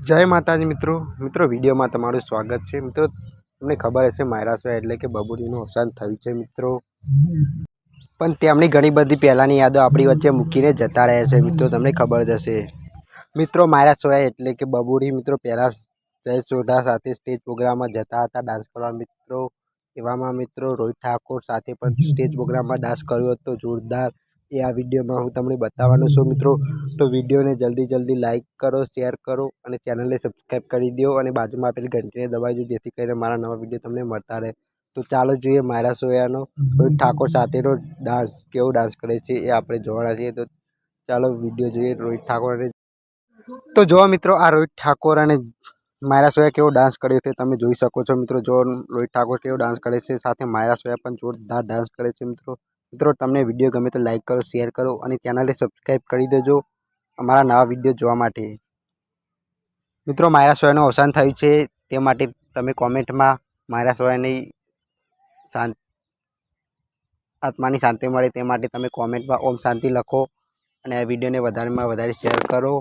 जय माताजी मित्रों मित्रों वीडियो में तमारुं स्वागत है। मित्रों तमने खबर हशे मायरासोया एटले के बबूरीनुं अवसान थयुं छे मित्रों, पण तेमनी घणी बधी पहेलानी यादो आपणी वच्चे मूकीने जता रह्या छे। मित्रों तमने खबर ज हशे मित्रों मायरासोया एटले के बबूरी मित्रों पहेला जय सोढा साथे स्टेज प्रोग्राम में जता हता डांस करवा। मित्रों एवामां मित्रों रोहित ठाकुर साथे पण स्टेज प्रोग्राम में डांस कर्यो हतो जोरदार। ए आ विडियो में हूँ तमने बतावानो छुं मित्रों, तो विडियो ने जल्दी लाइक करो, शेर करो और चेनल ने सब्सक्राइब कर दो और बाजू में आपेली घंटी ने दबाई दो जेथी करीने मारा नवा विडियो तमने मळता रहे। तो चालो जोईए मायरासोयानो रोहित ठाकुर साथेनो डांस केवो डांस करे छे ए आपणे जोवाना छे। तो चालो विडियो जोईए रोहित ठाकुर। तो जो मित्रों आ रोहित ठाकुर और मायरासोया केवो डांस करे छे तमे जोई शको छो। मित्रों जो रोहित ठाकुर केवो डांस करे छे साथे मायरासोया पण जोरदार डांस करे छे। मित्रों तमने विडियो गमे तो लाइक करो, शेर करो और चेनल ने सब्सक्राइब कर देजो अमारा नवा विडियो जोवा माटे। मित्रों मायरासोयानुं अवसान थयुं छे ते माटे तमे कॉमेंट में मायरासोयानी आत्मानी शांति मळे ते माटे तमे कॉमेंट में ओम शांति लखो और आ विडियो ने वधारे में वधारे शेर करो,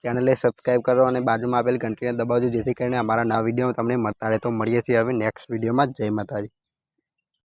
चेनल ने सब्सक्राइब करो और बाजू में आपेल घंटी ने दबावजो जेथी करीने अमारा नवा विडियो तमने मळता रहे। तो मळीए छीए हवे नेक्स्ट विडियो में। जय माताजी।